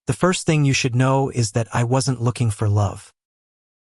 The first thing you should know is that I wasn't looking for love.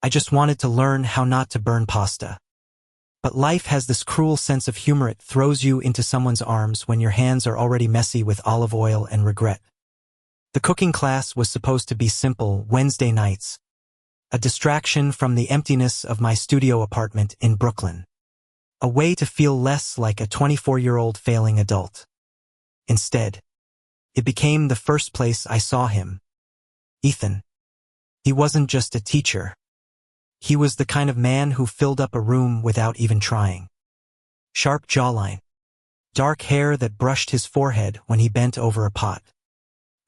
I just wanted to learn how not to burn pasta. But life has this cruel sense of humor. It throws you into someone's arms when your hands are already messy with olive oil and regret. The cooking class was supposed to be simple Wednesday nights, a distraction from the emptiness of my studio apartment in Brooklyn, a way to feel less like a 24-year-old failing adult. Instead, it became the first place I saw him. Ethan. He wasn't just a teacher. He was the kind of man who filled up a room without even trying. Sharp jawline. Dark hair that brushed his forehead when he bent over a pot.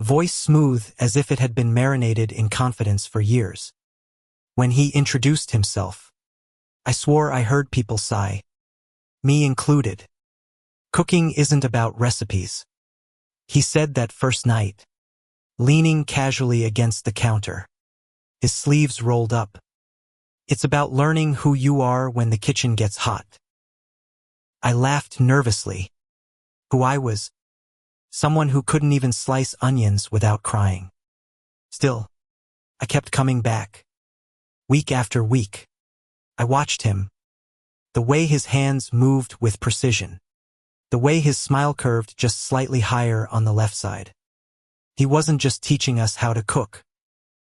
Voice smooth as if it had been marinated in confidence for years. When he introduced himself, I swore I heard people sigh. Me included. Cooking isn't about recipes. He said that first night, leaning casually against the counter, his sleeves rolled up. It's about learning who you are when the kitchen gets hot. I laughed nervously. Who I was? Someone who couldn't even slice onions without crying. Still, I kept coming back. Week after week. I watched him. The way his hands moved with precision. The way his smile curved just slightly higher on the left side. He wasn't just teaching us how to cook.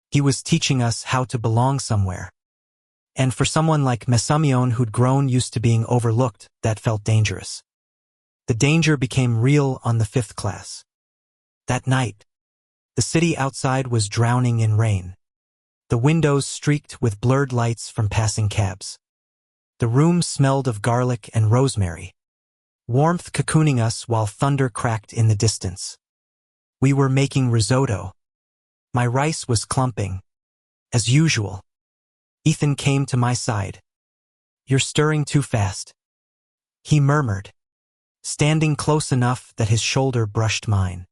He was teaching us how to belong somewhere. And for someone like Mesamion who'd grown used to being overlooked, that felt dangerous. The danger became real on the 5th class. That night, the city outside was drowning in rain. The windows streaked with blurred lights from passing cabs. The room smelled of garlic and rosemary. Warmth cocooning us while thunder cracked in the distance. We were making risotto. My rice was clumping. As usual. Ethan came to my side. "You're stirring too fast," he murmured, standing close enough that his shoulder brushed mine.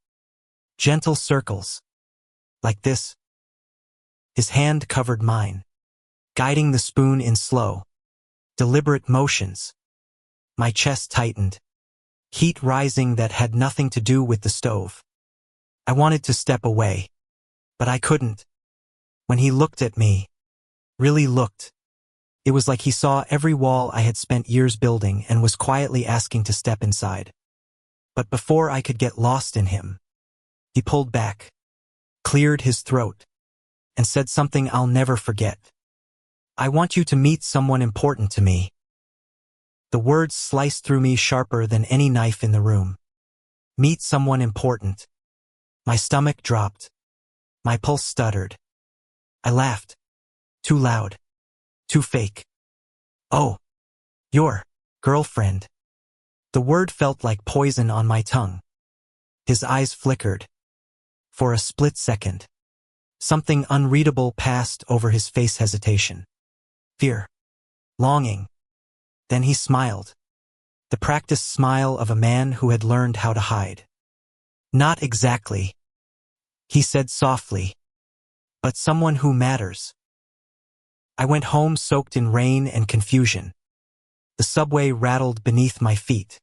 Gentle circles. Like this. His hand covered mine, guiding the spoon in slow, deliberate motions. My chest tightened, heat rising that had nothing to do with the stove. I wanted to step away, but I couldn't. When he looked at me, really looked, it was like he saw every wall I had spent years building and was quietly asking to step inside. But before I could get lost in him, he pulled back, cleared his throat, and said something I'll never forget. "I want you to meet someone important to me." The words sliced through me sharper than any knife in the room. Meet someone important. My stomach dropped. My pulse stuttered. I laughed. Too loud. Too fake. "Oh, your girlfriend." The word felt like poison on my tongue. His eyes flickered. For a split second, something unreadable passed over his face. Hesitation. Fear. Longing. Then he smiled. The practiced smile of a man who had learned how to hide. "Not exactly," he said softly, "but someone who matters." I went home soaked in rain and confusion. The subway rattled beneath my feet.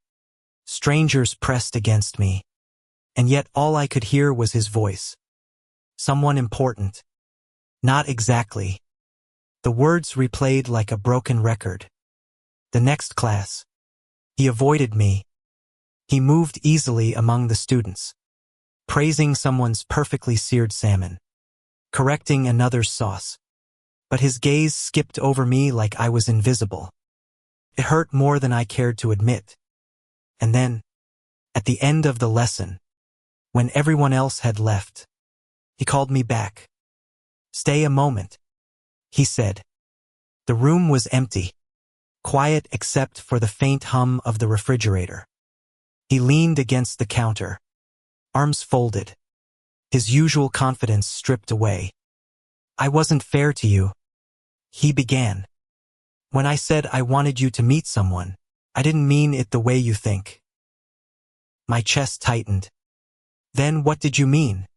Strangers pressed against me. And yet all I could hear was his voice. Someone important. Not exactly. The words replayed like a broken record. The next class. He avoided me. He moved easily among the students, praising someone's perfectly seared salmon, correcting another's sauce. But his gaze skipped over me like I was invisible. It hurt more than I cared to admit. And then, at the end of the lesson, when everyone else had left, he called me back. "Stay a moment," he said. The room was empty, quiet except for the faint hum of the refrigerator. He leaned against the counter, arms folded, his usual confidence stripped away. "I wasn't fair to you," he began. "When I said I wanted you to meet someone, I didn't mean it the way you think." My chest tightened. "Then what did you mean?"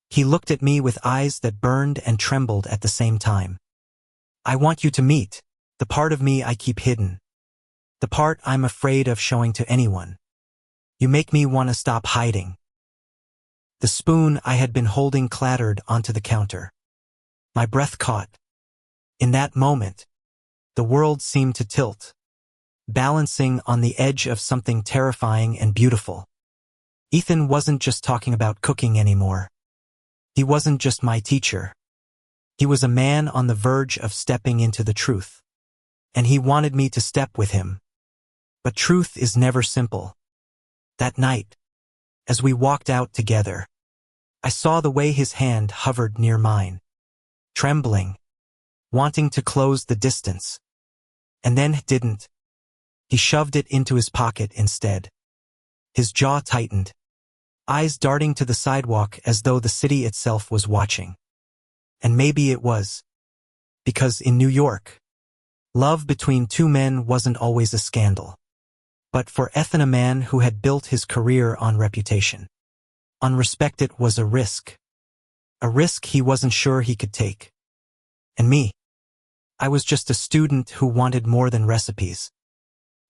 He looked at me with eyes that burned and trembled at the same time. "I want you to meet the part of me I keep hidden. The part I'm afraid of showing to anyone. You make me want to stop hiding." The spoon I had been holding clattered onto the counter. My breath caught. In that moment, the world seemed to tilt, balancing on the edge of something terrifying and beautiful. Ethan wasn't just talking about cooking anymore. He wasn't just my teacher. He was a man on the verge of stepping into the truth. And he wanted me to step with him. But truth is never simple. That night, as we walked out together, I saw the way his hand hovered near mine, trembling, wanting to close the distance. And then didn't. He shoved it into his pocket instead. His jaw tightened, eyes darting to the sidewalk as though the city itself was watching. And maybe it was. Because in New York, love between two men wasn't always a scandal. But for Ethan, a man who had built his career on reputation, on respect, it was a risk. A risk he wasn't sure he could take. And me? I was just a student who wanted more than recipes.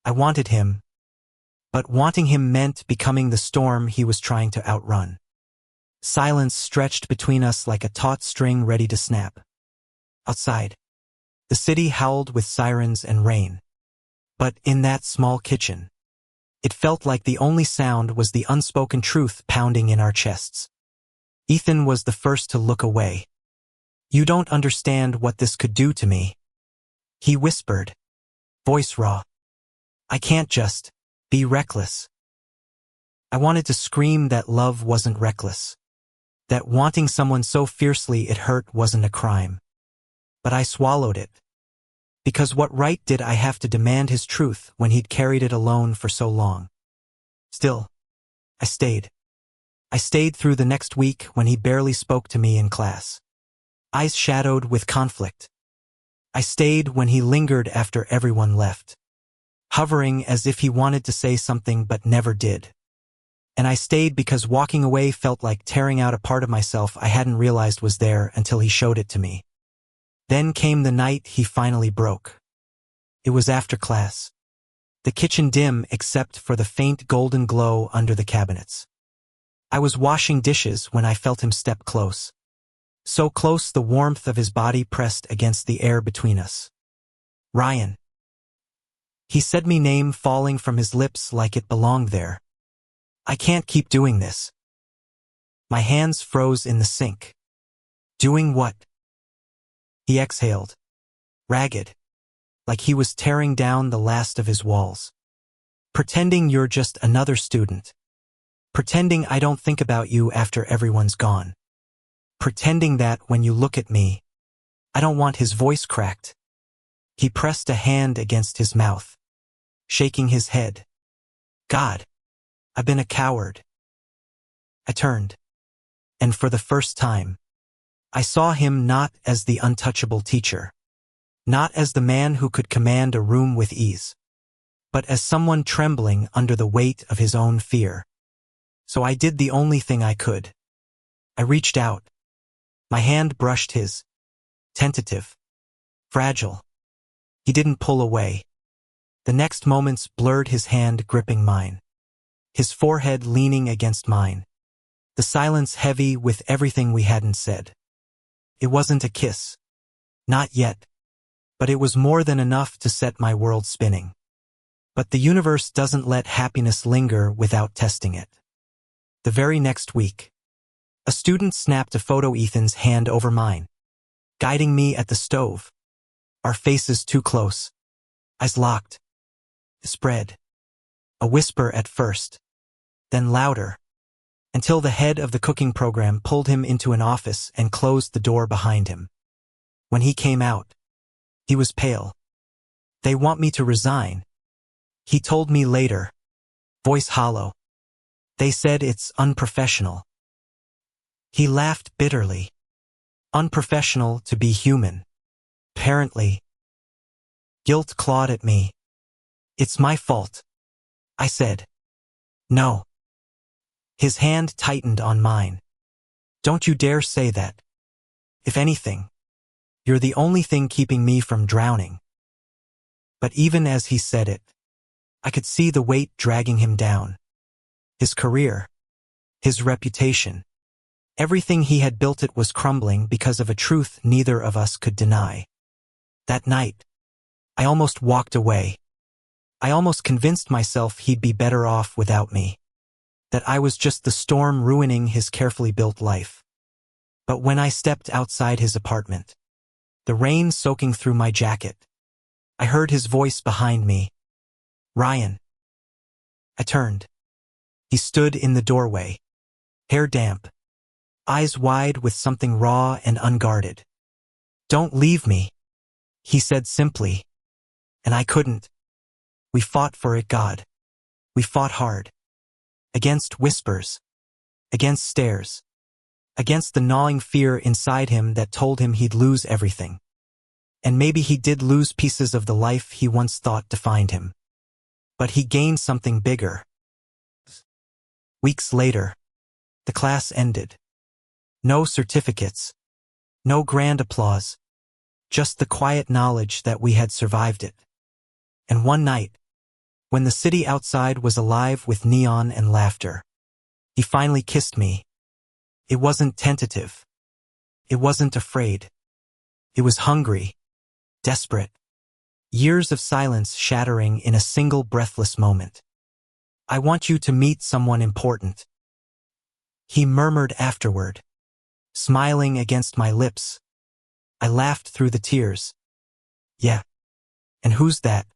I wanted him. But wanting him meant becoming the storm he was trying to outrun. Silence stretched between us like a taut string ready to snap. Outside, the city howled with sirens and rain. But in that small kitchen, it felt like the only sound was the unspoken truth pounding in our chests. Ethan was the first to look away. "You don't understand what this could do to me," he whispered, voice raw. "I can't just be reckless." I wanted to scream that love wasn't reckless, that wanting someone so fiercely it hurt wasn't a crime. But I swallowed it. Because what right did I have to demand his truth when he'd carried it alone for so long? Still, I stayed. I stayed through the next week when he barely spoke to me in class, eyes shadowed with conflict. I stayed when he lingered after everyone left, hovering as if he wanted to say something but never did. And I stayed because walking away felt like tearing out a part of myself I hadn't realized was there until he showed it to me. Then came the night he finally broke. It was after class. The kitchen dim except for the faint golden glow under the cabinets. I was washing dishes when I felt him step close. So close the warmth of his body pressed against the air between us. "Ryan." He said my name falling from his lips like it belonged there. "I can't keep doing this." My hands froze in the sink. "Doing what?" He exhaled, ragged, like he was tearing down the last of his walls. "Pretending you're just another student. Pretending I don't think about you after everyone's gone. Pretending that when you look at me, I don't want." His voice cracked. He pressed a hand against his mouth, shaking his head. "God, I've been a coward." I turned, and for the first time, I saw him not as the untouchable teacher, not as the man who could command a room with ease, but as someone trembling under the weight of his own fear. So I did the only thing I could. I reached out. My hand brushed his, tentative, fragile. He didn't pull away. The next moments blurred his hand gripping mine, his forehead leaning against mine, the silence heavy with everything we hadn't said. It wasn't a kiss. Not yet. But it was more than enough to set my world spinning. But the universe doesn't let happiness linger without testing it. The very next week, a student snapped a photo of Ethan's hand over mine, guiding me at the stove. Our faces too close, eyes locked. Spread. A whisper at first, then louder, until the head of the cooking program pulled him into an office and closed the door behind him. When he came out, he was pale. "They want me to resign," he told me later, voice hollow. "They said it's unprofessional." He laughed bitterly. Unprofessional to be human. Apparently. Guilt clawed at me. "It's my fault," I said. "No." His hand tightened on mine. "Don't you dare say that. If anything, you're the only thing keeping me from drowning." But even as he said it, I could see the weight dragging him down. His career, his reputation, Everything he had built it was crumbling because of a truth neither of us could deny. That night, I almost walked away. I almost convinced myself he'd be better off without me. That I was just the storm ruining his carefully built life. But when I stepped outside his apartment, the rain soaking through my jacket, I heard his voice behind me. "Ryan." I turned. He stood in the doorway, hair damp, eyes wide with something raw and unguarded. "Don't leave me," he said simply. And I couldn't. We fought for it, God. We fought hard. Against whispers. Against stares. Against the gnawing fear inside him that told him he'd lose everything. And maybe he did lose pieces of the life he once thought defined him. But he gained something bigger. Weeks later, the class ended. No certificates. No grand applause. Just the quiet knowledge that we had survived it. And one night, when the city outside was alive with neon and laughter, he finally kissed me. It wasn't tentative. It wasn't afraid. It was hungry, desperate. Years of silence shattering in a single breathless moment. "I want you to meet someone important," he murmured afterward, smiling against my lips. I laughed through the tears. "Yeah. And who's that?"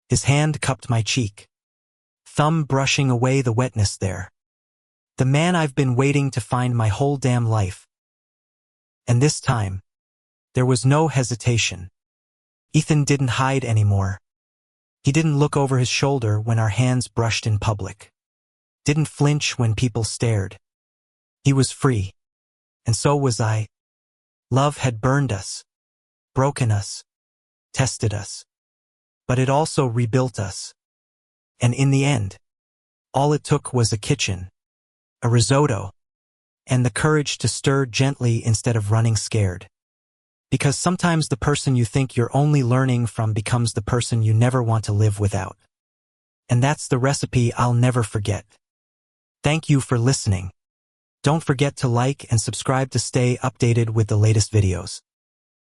His hand cupped my cheek, thumb brushing away the wetness there. "The man I've been waiting to find my whole damn life." And this time, there was no hesitation. Ethan didn't hide anymore. He didn't look over his shoulder when our hands brushed in public. Didn't flinch when people stared. He was free. And so was I. Love had burned us, broken us, tested us. But it also rebuilt us. And in the end, all it took was a kitchen, a risotto, and the courage to stir gently instead of running scared. Because sometimes the person you think you're only learning from becomes the person you never want to live without. And that's the recipe I'll never forget. Thank you for listening. Don't forget to like and subscribe to stay updated with the latest videos.